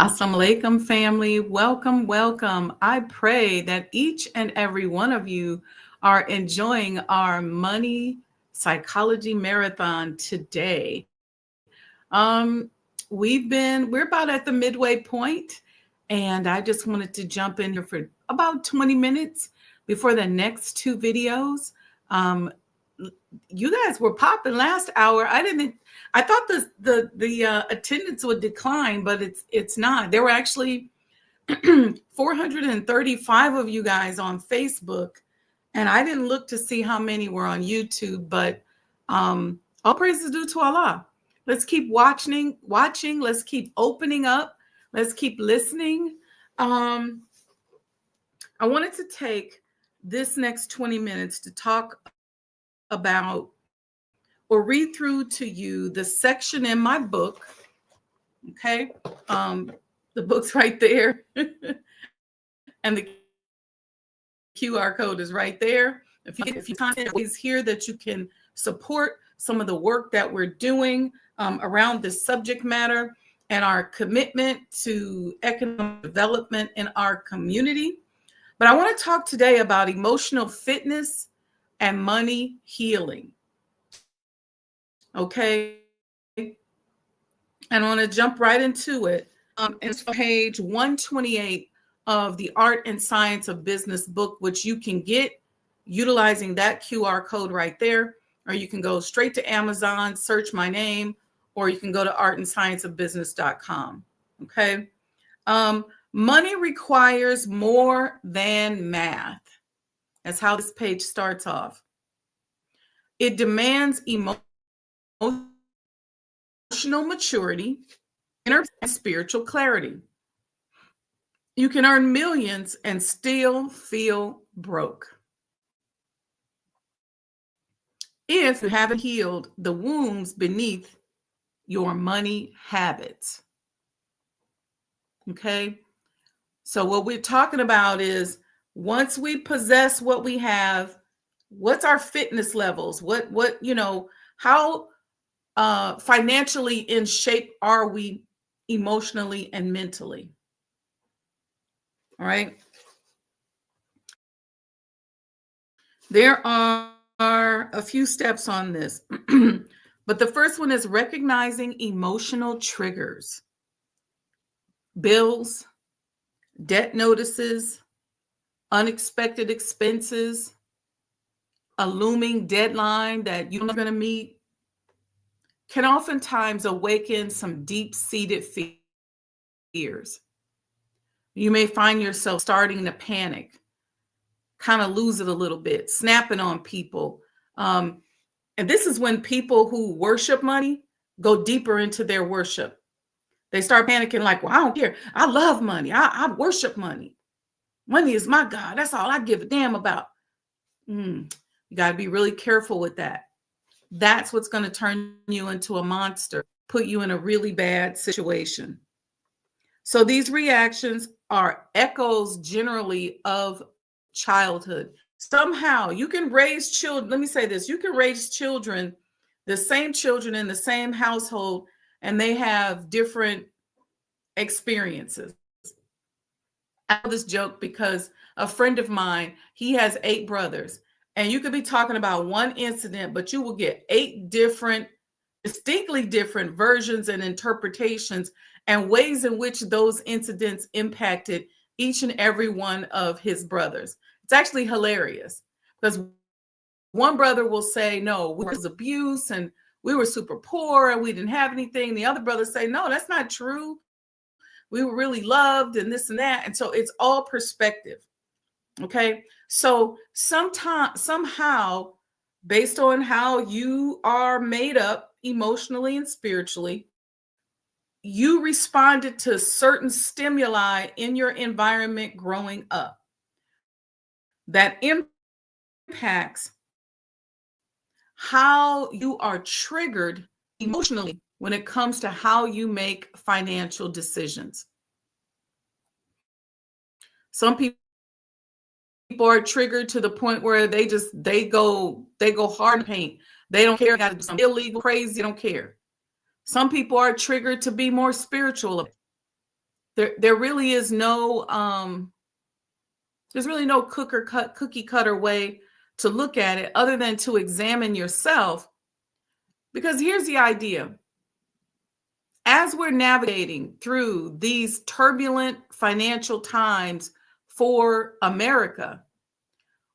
Assalamu alaikum, family. Welcome, welcome. I pray that each and every one of you are enjoying our money psychology marathon today. We're about at the midway point, and I just wanted to jump in here for about 20 minutes before the next two videos. You guys were popping last hour. I thought the attendance would decline, but it's not. There were actually 435 of you guys on Facebook, and I didn't look to see how many were on YouTube, but all praises due to Allah. Let's keep watching. Let's keep opening up. Let's keep listening. I wanted to take this next 20 minutes to talk about or read through to you the section in my book. Okay. The book's right there. And the QR code is right there. If you content is here that you can support some of the work that we're doing around this subject matter and our commitment to economic development in our community. But I want to talk today about emotional fitness and money healing. Okay. And I want to jump right into it. It's page 128 of the Art and Science of Business book, which you can get utilizing that QR code right there, or you can go straight to Amazon, search my name, or you can go to artandscienceofbusiness.com. Okay. Money requires more than math. That's how this page starts off. It demands emotional maturity, inner and spiritual clarity. You can earn millions and still feel broke if you haven't healed the wounds beneath your money habits. Okay. So what we're talking about is once we possess what we have, what's our fitness levels? How financially in shape are we emotionally and mentally? All right. There are a few steps on this, but the first one is recognizing emotional triggers, bills, debt notices, unexpected expenses, a looming deadline that you're not going to meet, can oftentimes awaken some deep-seated fears. You may find yourself starting to panic, kind of lose it a little bit, snapping on people. And this is when people who worship money go deeper into their worship. They start panicking like, well, I don't care. I love money. I worship money. Money is my God. That's all I give a damn about. You got to be really careful with that. That's what's going to turn you into a monster, put you in a really bad situation. So these reactions are echoes generally of childhood. Somehow you can raise children. Let me say this. You can raise children, the same children in the same household, and they have different experiences. I know this joke because a friend of mine, he has 8 brothers, and you could be talking about one incident, but you will get 8 different, distinctly different versions and interpretations and ways in which those incidents impacted each and every one of his brothers. It's actually hilarious because one brother will say, no, it was abuse and we were super poor and we didn't have anything. The other brothers say, no, that's not true. We were really loved and this and that. And so it's all perspective. Okay. So somehow, based on how you are made up emotionally and spiritually, you responded to certain stimuli in your environment growing up that impacts how you are triggered emotionally when it comes to how you make financial decisions. Some people are triggered to the point where they go hard in paint. They don't care. Got to do something illegal, crazy. They don't care. Some people are triggered to be more spiritual. There really is no there's really no cookie cutter way to look at it other than to examine yourself. Because here's the idea. As we're navigating through these turbulent financial times for America,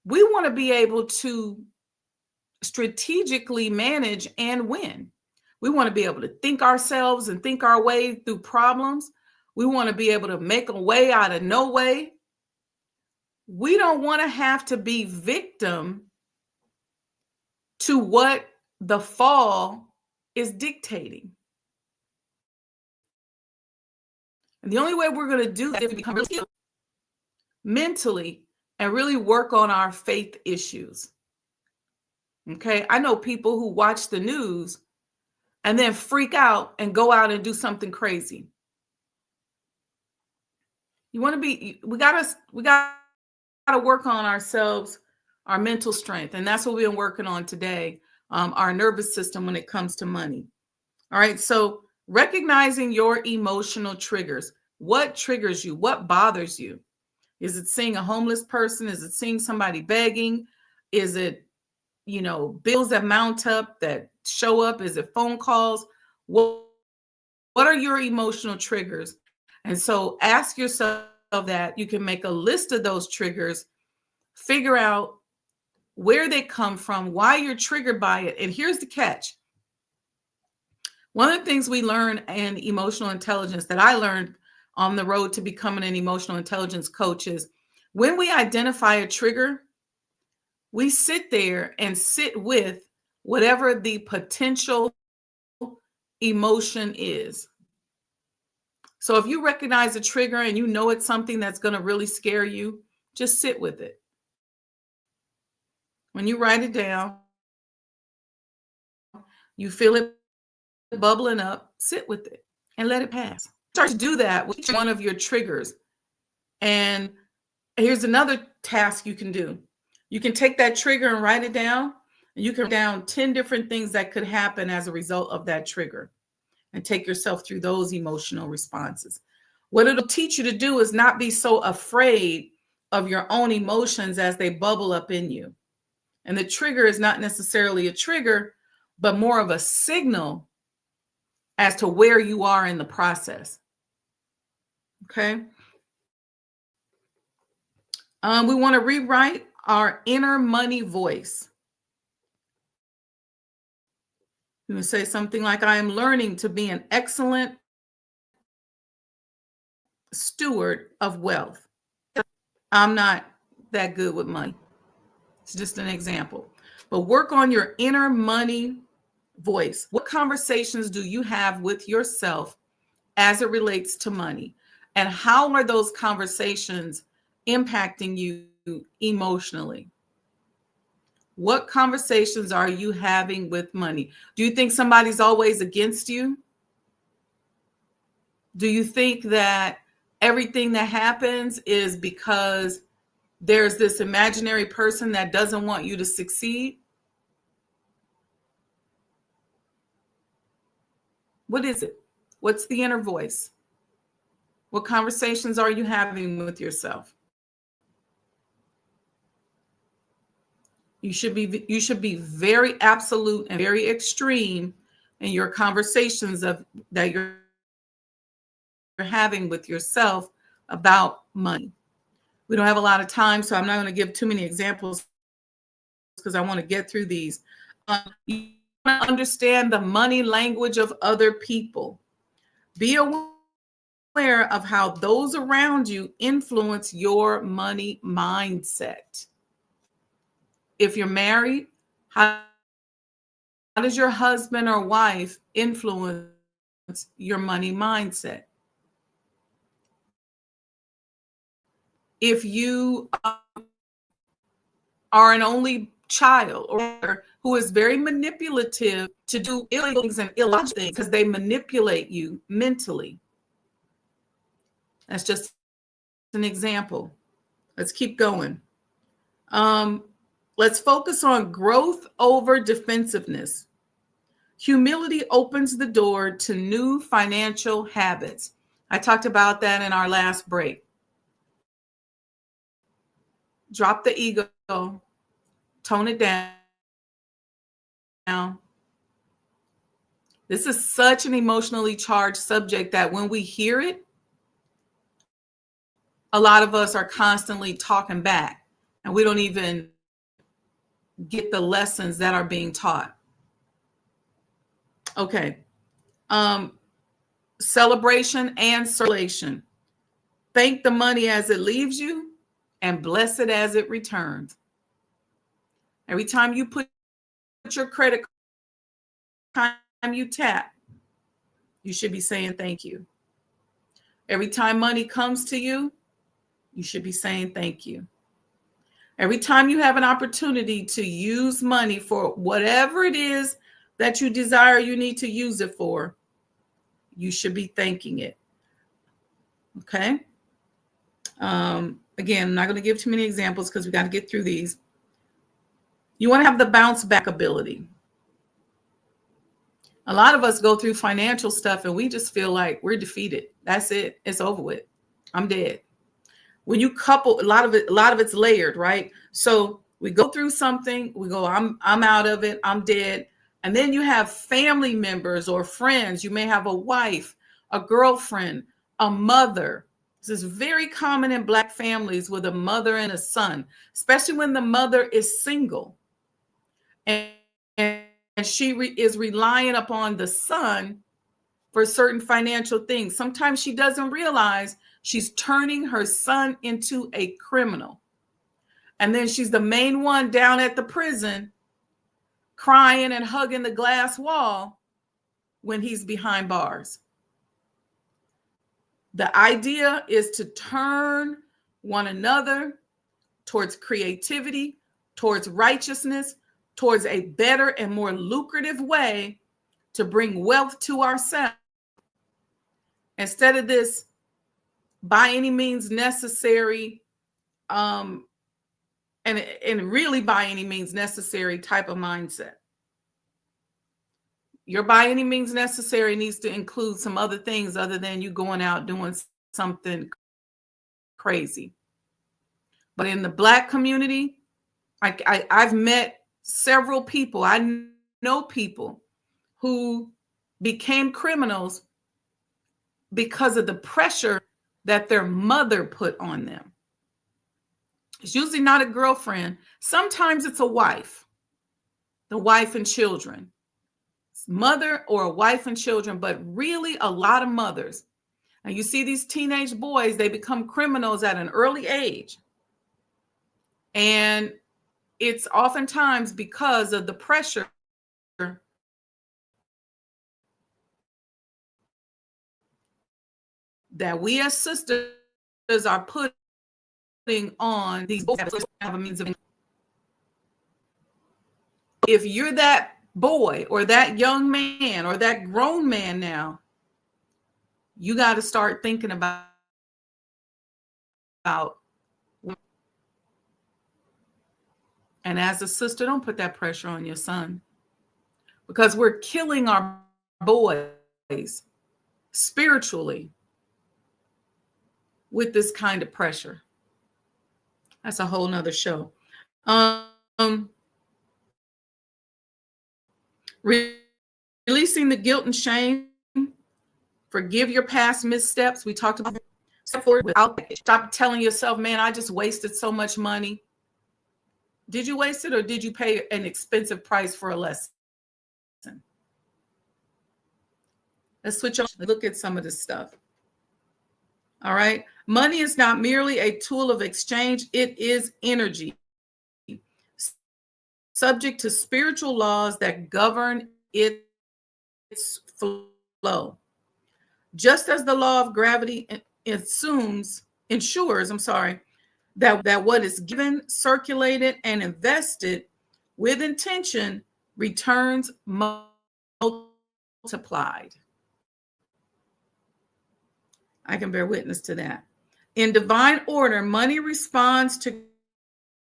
we want to be able to strategically manage and win. We want to be able to think ourselves and think our way through problems. We want to be able to make a way out of no way. We don't want to have to be victim to what the fall is dictating. And the only way we're going to do that is to become really skilled mentally and really work on our faith issues. Okay, I know people who watch the news and then freak out and go out and do something crazy. We got to work on ourselves, our mental strength. And that's what we've been working on today, our nervous system when it comes to money. All right. So recognizing your emotional triggers. What triggers you? What bothers you? Is it seeing a homeless person? Is it seeing somebody begging? Is it, bills that mount up, that show up? Is it phone calls? What are your emotional triggers? And so ask yourself that. You can make a list of those triggers, figure out where they come from, why you're triggered by it. And here's the catch. One of the things we learn in emotional intelligence that I learned on the road to becoming an emotional intelligence coach is when we identify a trigger, we sit there and sit with whatever the potential emotion is. So if you recognize a trigger and you know it's something that's going to really scare you, just sit with it. When you write it down, you feel it bubbling up, sit with it and let it pass. Start to do that with each one of your triggers. And here's another task you can do. You can take that trigger and write it down. And you can write down 10 different things that could happen as a result of that trigger and take yourself through those emotional responses. What it'll teach you to do is not be so afraid of your own emotions as they bubble up in you. And the trigger is not necessarily a trigger, but more of a signal as to where you are in the process. Okay. We want to rewrite our inner money voice. You can say something like, I am learning to be an excellent steward of wealth. I'm not that good with money. It's just an example. But work on your inner money voice. What conversations do you have with yourself as it relates to money? And how are those conversations impacting you emotionally? What conversations are you having with money? Do you think somebody's always against you? Do you think that everything that happens is because there's this imaginary person that doesn't want you to succeed? What is it? What's the inner voice? What conversations are you having with yourself? You should be very absolute and very extreme in your conversations that you're having with yourself about money. We don't have a lot of time, so I'm not going to give too many examples because I want to get through these. You want to understand the money language of other people. Be aware of how those around you influence your money mindset. If you're married, how does your husband or wife influence your money mindset? If you are an only child or who is very manipulative to do illegal things and illogical things because they manipulate you mentally. That's just an example. Let's keep going. Let's focus on growth over defensiveness. Humility opens the door to new financial habits. I talked about that in our last break. Drop the ego, tone it down. This is such an emotionally charged subject that when we hear it, a lot of us are constantly talking back and we don't even get the lessons that are being taught. Okay. Celebration and circulation. Thank the money as it leaves you and bless it as it returns. Every time you put your credit card, time you tap, you should be saying thank you. Every time money comes to you, you should be saying thank you. Every time you have an opportunity to use money for whatever it is that you desire you need to use it for, you should be thanking it. Okay? Again, I'm not going to give too many examples because we got to get through these. You want to have the bounce back ability. A lot of us go through financial stuff and we just feel like we're defeated. That's it. It's over with. I'm dead. When you couple a lot of it's layered, right? So we go through something, we go, I'm out of it, I'm dead. And then you have family members or friends. You may have a wife, a girlfriend, a mother. This is very common in Black families with a mother and a son, especially when the mother is single and she is relying upon the son for certain financial things. Sometimes she doesn't realize she's turning her son into a criminal. And then she's the main one down at the prison crying and hugging the glass wall when he's behind bars. The idea is to turn one another towards creativity, towards righteousness, towards a better and more lucrative way to bring wealth to ourselves. Instead of this by any means necessary, and really by any means necessary type of mindset. Your by any means necessary needs to include some other things other than you going out doing something crazy. But in the Black community, I've met several people. I know people who became criminals because of the pressure that their mother put on them. It's usually not a girlfriend. Sometimes it's a wife, the wife and children. It's mother or a wife and children, but really a lot of mothers. And you see these teenage boys, they become criminals at an early age. And it's oftentimes because of the pressure that we as sisters are putting on these boys. If you're that boy or that young man or that grown man now, you got to start thinking about and as a sister, don't put that pressure on your son, because we're killing our boys spiritually with this kind of pressure. That's a whole nother show. Releasing the guilt and shame. Forgive your past missteps. We talked about step forward without. Stop telling yourself, man, I just wasted so much money. Did you waste it, or did you pay an expensive price for a lesson? Let's switch on. Look at some of this stuff. All right. Money is not merely a tool of exchange. It is energy, subject to spiritual laws that govern its flow. Just as the law of gravity ensures, that what is given, circulated, and invested with intention returns multiplied. I can bear witness to that. In divine order, money responds to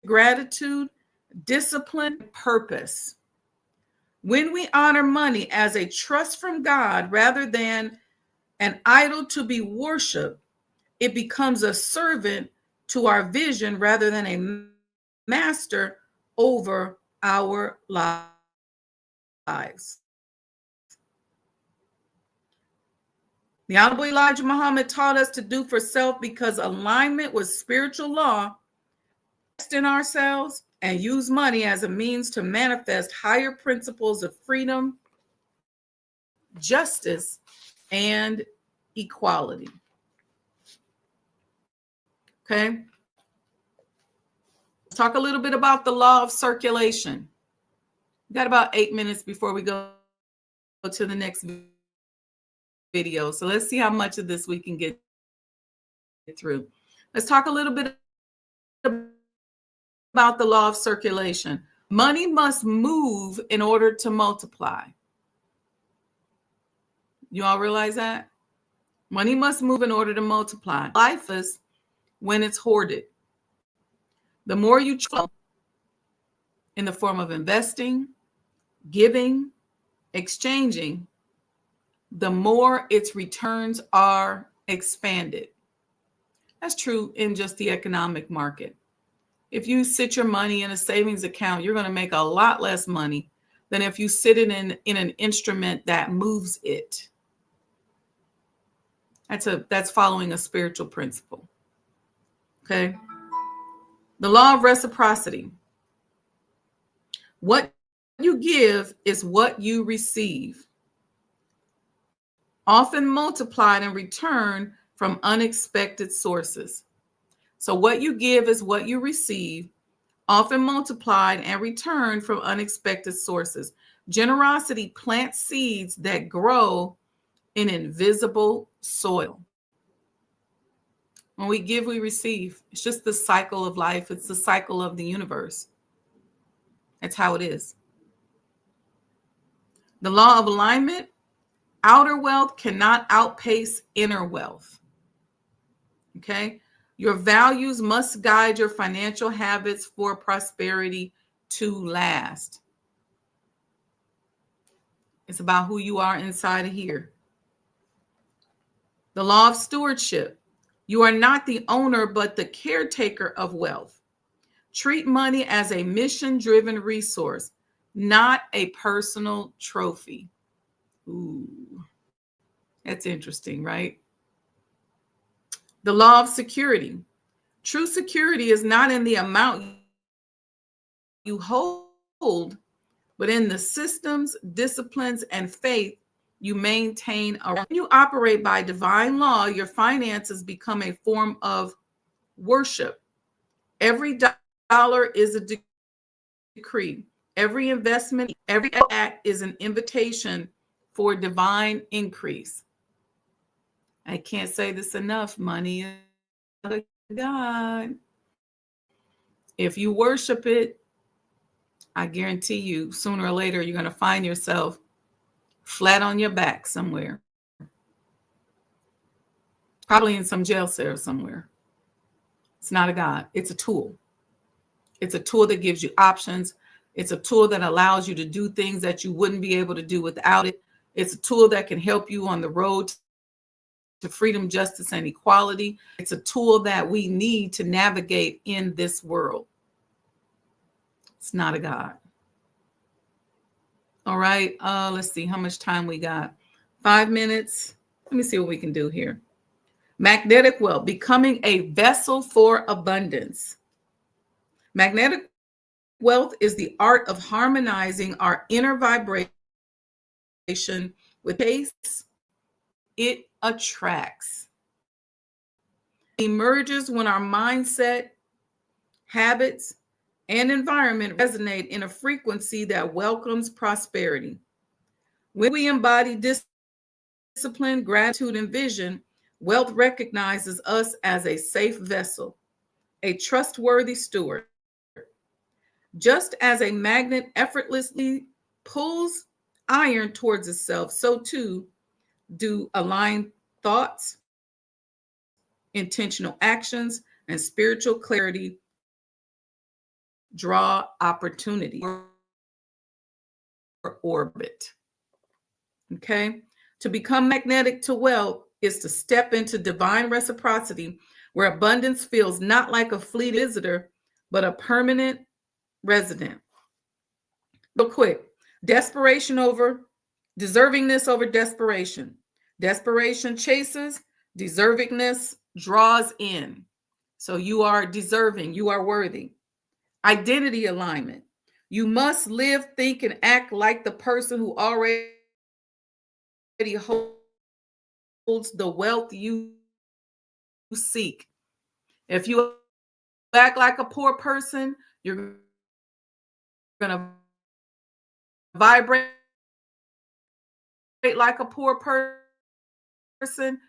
gratitude, discipline, purpose. When we honor money as a trust from God rather than an idol to be worshiped, it becomes a servant to our vision rather than a master over our lives. The Honorable Elijah Muhammad taught us to do for self because alignment with spiritual law in ourselves and use money as a means to manifest higher principles of freedom, justice, and equality. Okay. Let's talk a little bit about the law of circulation. We got about 8 minutes before we go to the next video. So let's see how much of this we can get through. Let's talk a little bit about the law of circulation. Money must move in order to multiply. You all realize that? Money must move in order to multiply. Life is when it's hoarded. The more you try in the form of investing, giving, exchanging, the more its returns are expanded. That's true in just the economic market. If you sit your money in a savings account, you're going to make a lot less money than if you sit it in an instrument that moves it. That's following a spiritual principle. Okay. The law of reciprocity. What you give is what you receive, often multiplied in return from unexpected sources. So what you give is what you receive, often multiplied and returned from unexpected sources. Generosity plants seeds that grow in invisible soil. When we give, we receive. It's just the cycle of life. It's the cycle of the universe. That's how it is. The law of alignment. Outer wealth cannot outpace inner wealth. Okay? Your values must guide your financial habits for prosperity to last. It's about who you are inside of here. The law of stewardship. You are not the owner, but the caretaker of wealth. Treat money as a mission-driven resource, not a personal trophy. Ooh, that's interesting, right? The law of security. True security is not in the amount you hold, but in the systems, disciplines, and faith you maintain around. When you operate by divine law, your finances become a form of worship. Every dollar is a decree. Every investment, every act is an invitation for divine increase. I can't say this enough. Money is God. If you worship it, I guarantee you, sooner or later, you're going to find yourself flat on your back somewhere. Probably in some jail cell somewhere. It's not a God. It's a tool. It's a tool that gives you options. It's a tool that allows you to do things that you wouldn't be able to do without it. It's a tool that can help you on the road to freedom, justice, and equality. It's a tool that we need to navigate in this world. It's not a God. All right. Let's see how much time we got. 5 minutes. Let me see what we can do here. Magnetic wealth, becoming a vessel for abundance. Magnetic wealth is the art of harmonizing our inner vibration with pace. It attracts. It emerges when our mindset, habits, and environment resonate in a frequency that welcomes prosperity. When we embody discipline, gratitude, and vision, wealth recognizes us as a safe vessel, a trustworthy steward. Just as a magnet effortlessly pulls iron towards itself, so too do aligned thoughts, intentional actions, and spiritual clarity draw opportunity or orbit. Okay? To become magnetic to wealth, is to step into divine reciprocity where abundance feels not like a fleeting visitor, but a permanent resident. Real quick, desperation over deservingness over desperation. Desperation chases, deservingness draws in. So you are deserving, you are worthy. Identity alignment. You must live, think, and act like the person who already holds the wealth you seek. If you act like a poor person, you're going to vibrate like a poor person,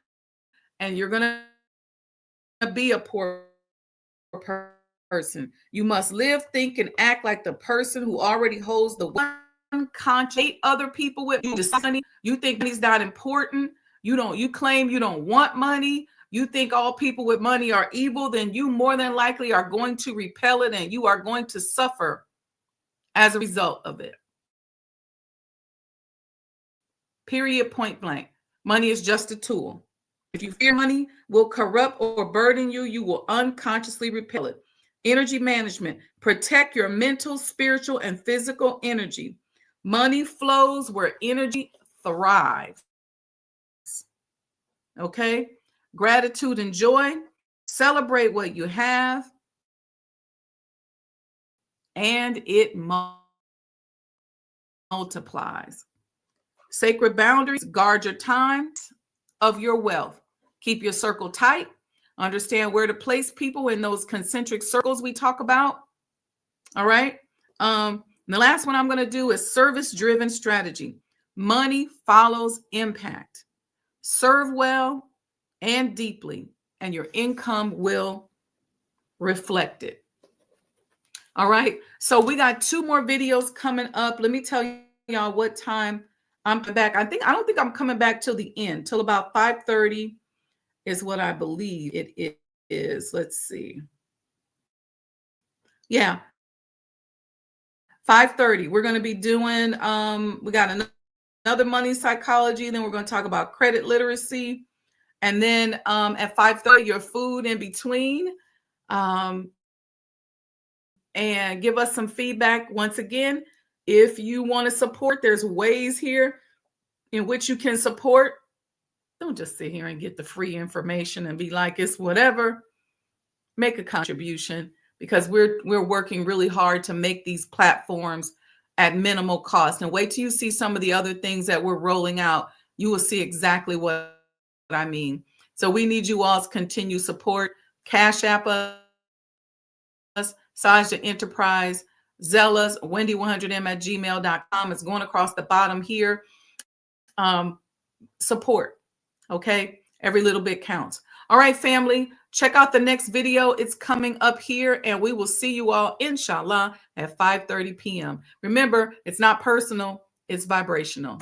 and you're going to be a poor person. You must live, think, and act like the person who already holds the unconscious. Hate other people with you. You think money's not important. You claim you don't want money. You think all people with money are evil, then you more than likely are going to repel it and you are going to suffer as a result of it. Period, point blank. Money is just a tool. If you fear money will corrupt or burden you, you will unconsciously repel it. Energy management. Protect your mental, spiritual, and physical energy. Money flows where energy thrives. Okay? Gratitude and joy. Celebrate what you have. And it multiplies. Sacred boundaries. Guard your time of your wealth. Keep your circle tight. Understand where to place people in those concentric circles we talk about. All right. The last one I'm going to do is service-driven strategy. Money follows impact. Serve well and deeply, and your income will reflect it. All right. So we got 2 more videos coming up. Let me tell y'all what time I'm back. I don't think I'm coming back till the end, till about 5:30 is what I believe it is. Let's see. Yeah. 5:30. We're going to be doing, we got another money psychology. Then we're going to talk about credit literacy. And then at 5:30, your food in between. And give us some feedback. Once again, if you want to support, there's ways here in which you can support. Don't just sit here and get the free information and be like, it's whatever. Make a contribution, because we're working really hard to make these platforms at minimal cost. And wait till you see some of the other things that we're rolling out. You will see exactly what I mean. So we need you all's continued support. Cash App us, Sajdah Enterprise, Zealous, Wendy100m@gmail.com. It's going across the bottom here. Support. Okay. Every little bit counts. All right, family. Check out the next video. It's coming up here, and we will see you all, inshallah, at 5:30 p.m. Remember, it's not personal, it's vibrational.